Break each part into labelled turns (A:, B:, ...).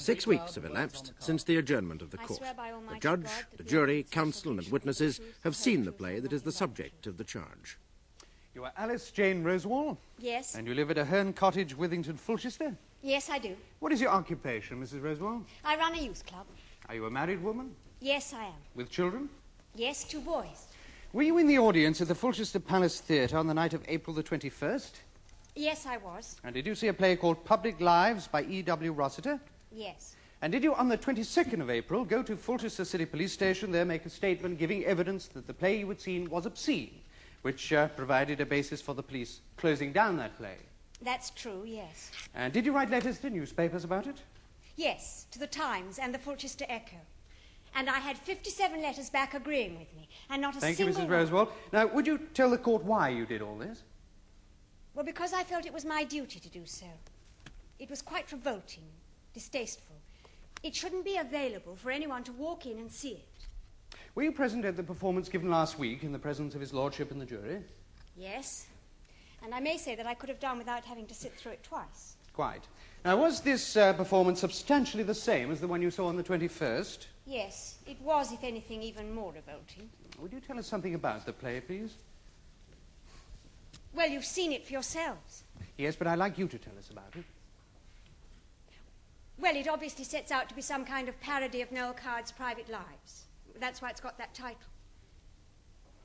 A: 6 weeks have elapsed since the adjournment of the court. The judge, the jury, counsel and witnesses have seen the play that is the subject of the charge.
B: You are Alice Jane Rosewall?
C: Yes.
B: And you live at Ahern Cottage, Withington, Fulchester?
C: Yes, I do.
B: What is your occupation, Mrs. Rosewall?
C: I run a youth club.
B: Are you a married woman?
C: Yes, I am.
B: With children?
C: Yes, 2 boys.
B: Were you in the audience at the Fulchester Palace Theatre on the night of April the 21st?
C: Yes, I was.
B: And did you see a play called Public Lives by E.W. Rossiter?
C: Yes.
B: And did you, on the 22nd of April, go to Fulchester City Police Station, there make a statement giving evidence that the play you had seen was obscene, which provided a basis for the police closing down that play?
C: That's true, yes.
B: And did you write letters to newspapers about it?
C: Yes, to the Times and the Fulchester Echo. And I had 57 letters back agreeing with me, and not a
B: single one. Thank you, Mrs. Rosewall. Now, would you tell the court why you did all this?
C: Well, because I felt it was my duty to do so. It was quite revolting, distasteful. It shouldn't be available for anyone to walk in and see it.
B: Were you present at the performance given last week in the presence of his lordship and the jury?
C: Yes. And I may say that I could have done without having to sit through it twice.
B: Quite. Now, was this performance substantially the same as the one you saw on the 21st?
C: Yes, it was, if anything, even more revolting.
B: Would you tell us something about the play, please?
C: Well, you've seen it for yourselves.
B: Yes, but I'd like you to tell us about it.
C: Well, it obviously sets out to be some kind of parody of Noel Card's Private Lives. That's why it's got that title.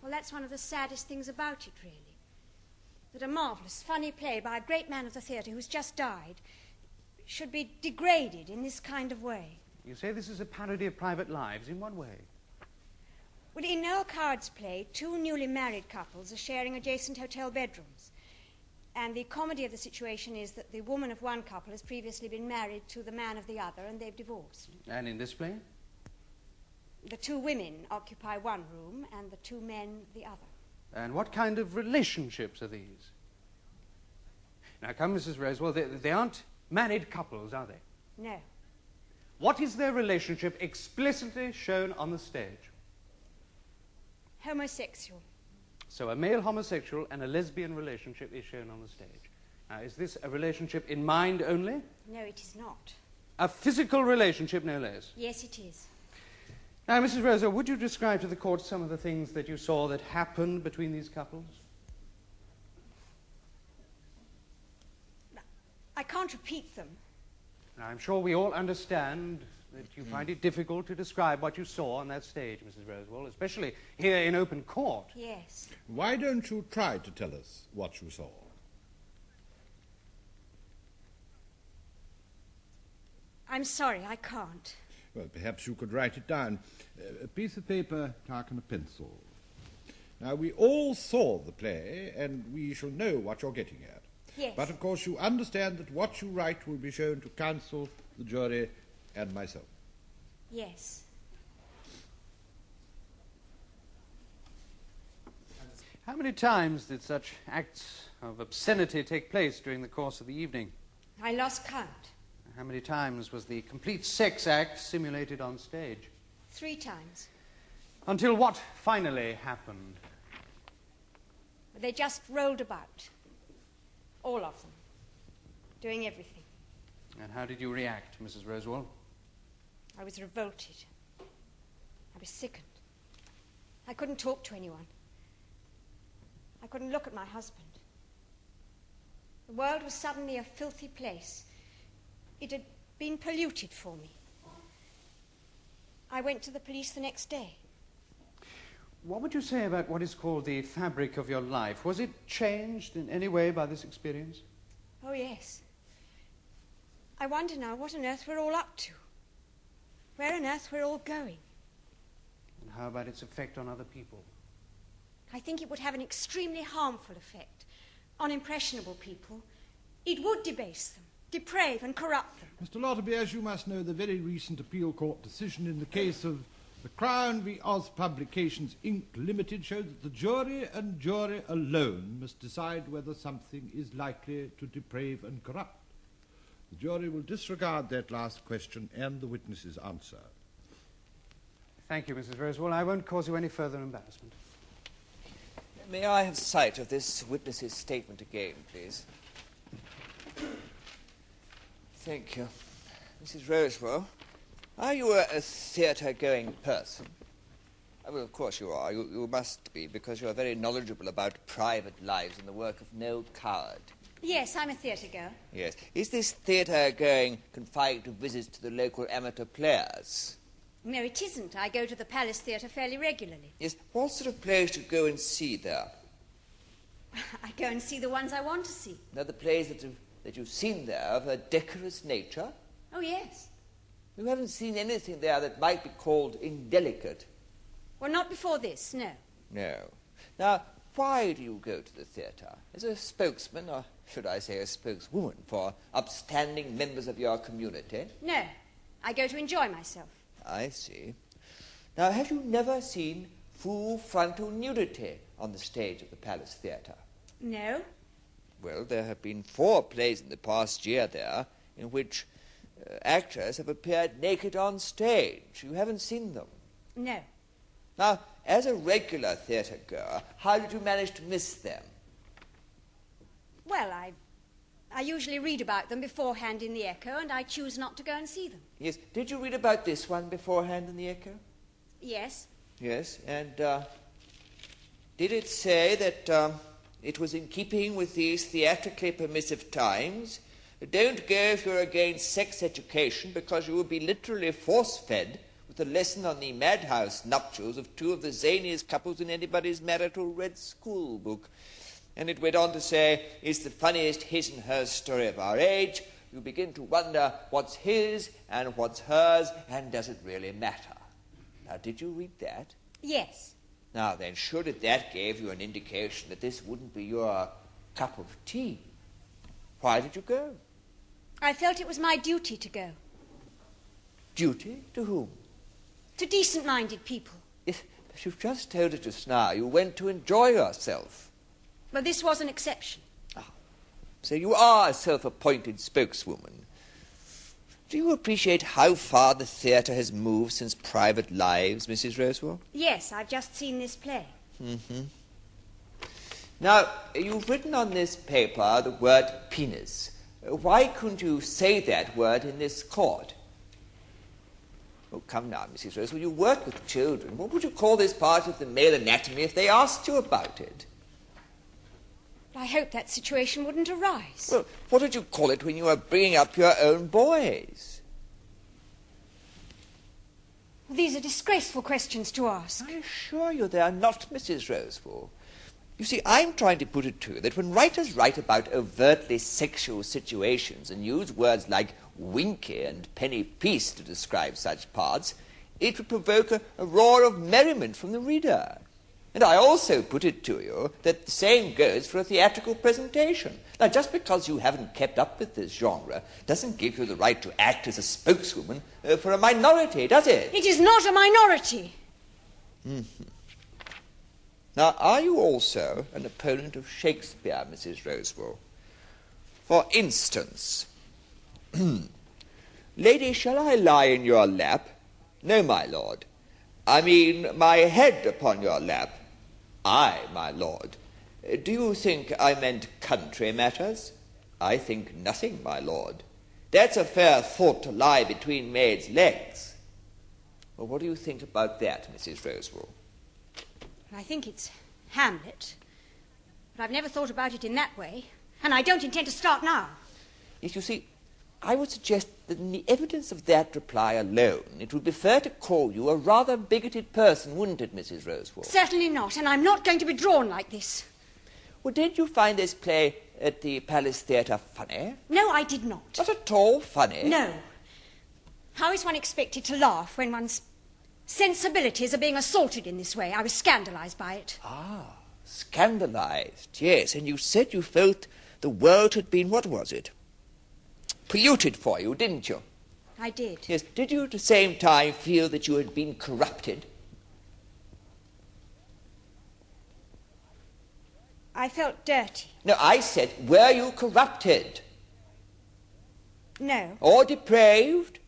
C: Well, that's one of the saddest things about it, really. That a marvellous, funny play by a great man of the theatre who's just died should be degraded in this kind of way.
B: You say this is a parody of Private Lives. In what way?
C: Well, in Noel Card's play, 2 newly married couples are sharing adjacent hotel bedrooms. And the comedy of the situation is that the woman of one couple has previously been married to the man of the other, and they've divorced.
B: And in this play?
C: The 2 women occupy one room, and the 2 men the other.
B: And what kind of relationships are these? Now, come, Mrs. Rosewall, they aren't married couples, are they?
C: No.
B: What is their relationship explicitly shown on the stage?
C: Homosexual.
B: So a male homosexual and a lesbian relationship is shown on the stage. Now, is this a relationship in mind only?
C: No, it is not.
B: A physical relationship, no less?
C: Yes, it is.
B: Now, Mrs. Rosa, would you describe to the court some of the things that you saw that happened between these couples?
C: I can't repeat them.
B: Now, I'm sure we all understand that you find it difficult to describe what you saw on that stage, Mrs. Rosewall, especially here in open court.
C: Yes.
D: Why don't you try to tell us what you saw?
C: I'm sorry, I can't.
D: Well, perhaps you could write it down. A piece of paper, tack and a pencil. Now, we all saw the play, and we shall know what you're getting at.
C: Yes.
D: But, of course, you understand that what you write will be shown to counsel, the jury, and myself.
C: Yes.
B: How many times did such acts of obscenity take place during the course of the evening?
C: I lost count.
B: How many times was the complete sex act simulated on stage?
C: 3 times.
B: Until what finally happened?
C: They just rolled about. All of them. Doing everything.
B: And how did you react, Mrs. Rosewall?
C: I was revolted. I was sickened. I couldn't talk to anyone. I couldn't look at my husband. The world was suddenly a filthy place. It had been polluted for me. I went to the police the next day.
B: What would you say about what is called the fabric of your life? Was it changed in any way by this experience?
C: Oh, yes. I wonder now what on earth we're all up to. Where on earth we're all going.
B: And how about its effect on other people?
C: I think it would have an extremely harmful effect on impressionable people. It would debase them, deprave and corrupt them.
D: Mr. Lotterby, as you must know, the very recent appeal court decision in the case of the Crown v. Oz Publications, Inc. Limited showed that the jury and jury alone must decide whether something is likely to deprave and corrupt. The jury will disregard that last question and the witness's answer.
B: Thank you, Mrs. Rosewall. I won't cause you any further embarrassment.
E: May I have sight of this witness's statement again, please? Thank you. Mrs. Rosewell, are you a theatre-going person? Well, of course you are. You must be, because you're very knowledgeable about private lives and the work of Noel Coward.
C: Yes, I'm a theatre girl.
E: Yes. Is this theatre-going confined to visits to the local amateur players?
C: No, it isn't. I go to the Palace Theatre fairly regularly.
E: Yes. What sort of plays do you go and see there?
C: I go and see the ones I want to see.
E: Now, the plays that you've seen there of a decorous nature?
C: Oh, yes.
E: You haven't seen anything there that might be called indelicate?
C: Well, not before this, no.
E: No. Now, why do you go to the theatre? As a spokesman, or should I say a spokeswoman, for upstanding members of your community?
C: No. I go to enjoy myself.
E: I see. Now, have you never seen full frontal nudity on the stage of the Palace Theatre?
C: No.
E: Well, there have been 4 plays in the past year there in which actors have appeared naked on stage. You haven't seen them?
C: No.
E: Now, as a regular theatre goer, how did you manage to miss them?
C: Well, I usually read about them beforehand in the Echo, and I choose not to go and see them.
E: Yes. Did you read about this one beforehand in the Echo?
C: Yes.
E: Yes. And did it say that it was in keeping with these theatrically permissive times? Don't go if you're against sex education, because you will be literally force-fed with a lesson on the madhouse nuptials of 2 of the zaniest couples in anybody's marital red school book. And it went on to say, it's the funniest his and hers story of our age. You begin to wonder what's his and what's hers, and does it really matter? Now, did you read that?
C: Yes.
E: Now then, surely that gave you an indication that this wouldn't be your cup of tea. Why did you go?
C: I felt it was my duty to go.
E: Duty? To whom?
C: To decent-minded people.
E: Yes, but you've just told us just now you went to enjoy yourself.
C: Well, this was an exception.
E: So you are a self-appointed spokeswoman. Do you appreciate how far the theatre has moved since private lives, Mrs. Rosewell?
C: Yes, I've just seen this play.
E: Mm-hmm. Now, you've written on this paper the word penis. Why couldn't you say that word in this court? Oh, come now, Mrs. Rosewell, you work with children. What would you call this part of the male anatomy if they asked you about it?
C: I hope that situation wouldn't arise.
E: Well, what did you call it when you were bringing up your own boys?
C: These are disgraceful questions to ask.
E: I assure you they are not, Mrs. Rosewell. You see, I'm trying to put it to you that when writers write about overtly sexual situations and use words like winky and penny piece to describe such parts, it would provoke a roar of merriment from the reader. And I also put it to you that the same goes for a theatrical presentation. Now, just because you haven't kept up with this genre doesn't give you the right to act as a spokeswoman for a minority, does it?
C: It is not a minority.
E: Mm-hmm. Now, are you also an opponent of Shakespeare, Mrs. Rosewell? For instance, Lady, shall I lie in your lap? No, my lord. I mean, my head upon your lap. Aye, my lord. Do you think I meant country matters? I think nothing, my lord. That's a fair thought to lie between maids' legs. Well, what do you think about that, Mrs. Rosewell?
C: I think it's Hamlet, but I've never thought about it in that way, and I don't intend to start now.
E: Yes, you see, I would suggest that in the evidence of that reply alone, it would be fair to call you a rather bigoted person, wouldn't it, Mrs. Rosewell?
C: Certainly not, and I'm not going to be drawn like this.
E: Well, did you find this play at the Palace Theatre funny?
C: No, I did not.
E: Not at all funny?
C: No. How is one expected to laugh when one's sensibilities are being assaulted in this way? I was scandalised by it.
E: Ah, scandalised, yes. And you said you felt the world had been, what was it? Polluted for you, didn't you?
C: I did.
E: Yes. Did you at the same time feel that you had been corrupted?
C: I felt dirty.
E: No, I said, were you corrupted?
C: No.
E: Or depraved?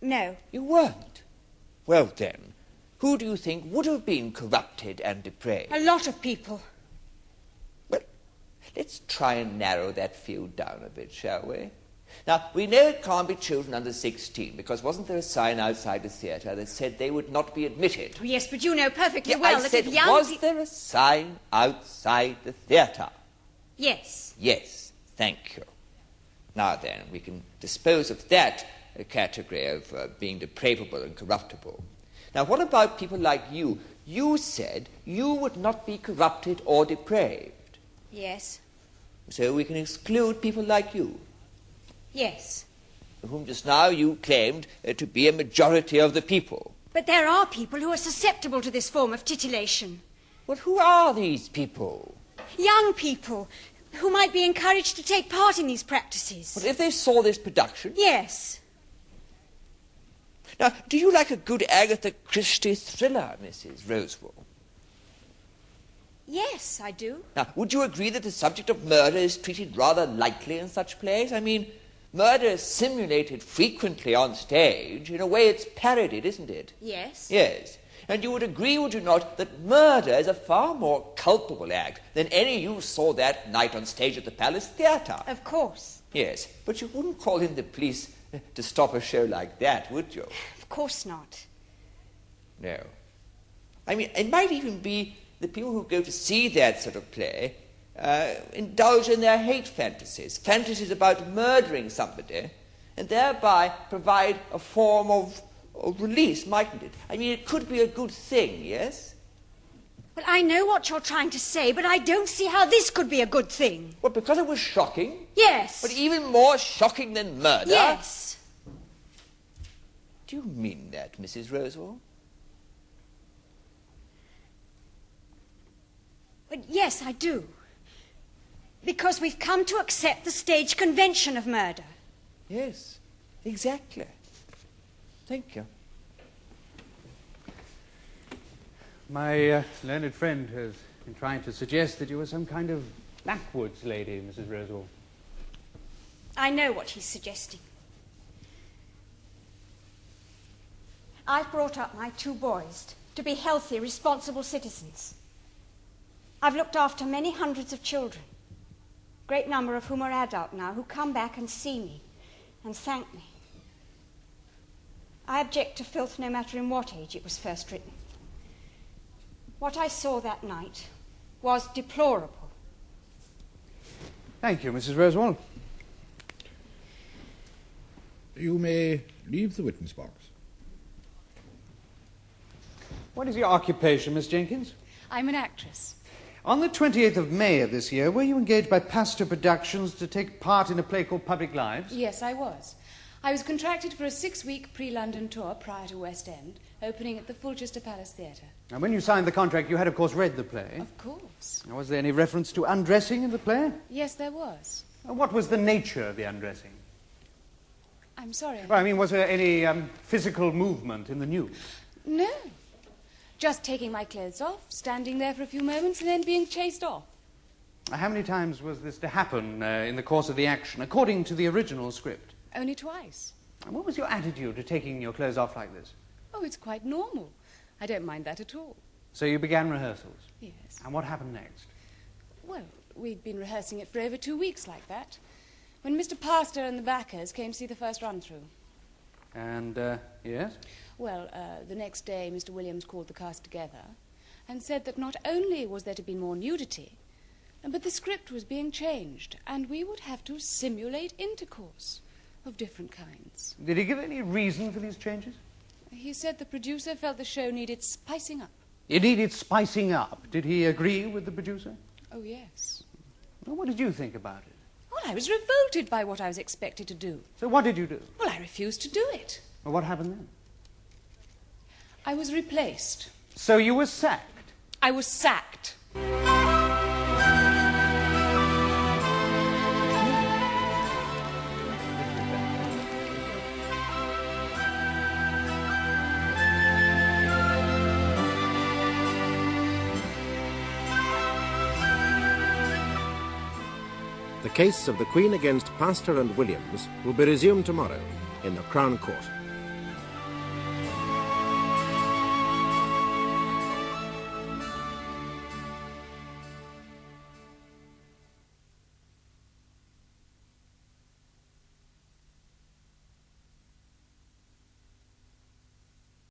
C: No.
E: You weren't. Well then, who do you think would have been corrupted and depraved?
C: A lot of people.
E: Well, let's try and narrow that field down a bit, shall we? Now, we know it can't be children under 16, because wasn't there a sign outside the theatre that said they would not be admitted?
C: Oh, yes, but you know perfectly
E: Yeah,
C: well
E: I
C: that
E: said,
C: if young
E: was there a sign outside the theatre?
C: Yes.
E: Yes, thank you. Now then, we can dispose of that category of being depravable and corruptible. Now, what about people like you? You said you would not be corrupted or depraved.
C: Yes.
E: So we can exclude people like you,
C: Yes.
E: whom just now you claimed to be a majority of the people.
C: But there are people who are susceptible to this form of titillation.
E: Well, who are these people?
C: Young people who might be encouraged to take part in these practices.
E: But if they saw this production...
C: Yes.
E: Now, do you like a good Agatha Christie thriller, Mrs. Rosewall?
C: Yes, I do.
E: Now, would you agree that the subject of murder is treated rather lightly in such plays? I mean, murder is simulated frequently on stage. In a way, it's parodied, isn't it?
C: Yes.
E: Yes. And you would agree, would you not, that murder is a far more culpable act than any you saw that night on stage at the Palace Theatre?
C: Of course.
E: Yes, but you wouldn't call in the police to stop a show like that, would you?
C: Of course not.
E: No. I mean, it might even be the people who go to see that sort of play indulge in their hate fantasies, fantasies about murdering somebody, and thereby provide a form of release, mightn't it? I mean, it could be a good thing, yes?
C: Well, I know what you're trying to say, but I don't see how this could be a good thing.
E: Well, because it was shocking?
C: Yes.
E: But even more shocking than murder?
C: Yes.
E: Do you mean that, Mrs. Rosewall?
C: But yes, I do. Because we've come to accept the stage convention of murder.
E: Yes, exactly. Thank you.
B: My learned friend has been trying to suggest that you were some kind of backwoods lady, Mrs. Rosewall.
C: I know what he's suggesting. I've brought up my two boys to be healthy, responsible citizens. I've looked after many hundreds of children, a great number of whom are adult now, who come back and see me and thank me. I object to filth no matter in what age it was first written. What I saw that night was deplorable.
B: Thank you, Mrs. Rosewall.
D: You may leave the witness box.
B: What is your occupation, Miss Jenkins?
F: I'm an actress.
B: On the 28th of May of this year, were you engaged by Pastor Productions to take part in a play called Public Lives?
F: Yes, I was. I was contracted for a 6-week pre-London tour prior to West End, opening at the Fulchester Palace Theatre.
B: And when you signed the contract, you had, of course, read the play.
F: Of course.
B: Now, was there any reference to undressing in the play?
F: Yes, there was.
B: What was the nature of the undressing?
F: I'm sorry.
B: Well, I mean, was there any physical movement in the nude?
F: No. Just taking my clothes off, standing there for a few moments, and then being chased off.
B: How many times was this to happen in the course of the action, according to the original script?
F: Only twice.
B: And what was your attitude to taking your clothes off like this?
F: Oh, it's quite normal. I don't mind that at all.
B: So you began rehearsals?
F: Yes.
B: And what happened next?
F: Well, we'd been rehearsing it for over 2 weeks like that, when Mr. Pastor and the backers came to see the first run-through.
B: And, yes?
F: Well, the next day, Mr. Williams called the cast together and said that not only was there to be more nudity, but the script was being changed, and we would have to simulate intercourse of different kinds.
B: Did he give any reason for these changes?
F: He said the producer felt the show needed spicing up.
B: It needed spicing up. Did he agree with the producer?
F: Oh, yes.
B: Well, what did you think about it?
F: Well, I was revolted by what I was expected to do.
B: So what did you do?
F: Well, I refused to do it.
B: Well, what happened then?
F: I was replaced.
B: So you were sacked?
F: I was sacked.
A: The case of the Queen against Pastor and Williams will be resumed tomorrow in the Crown Court.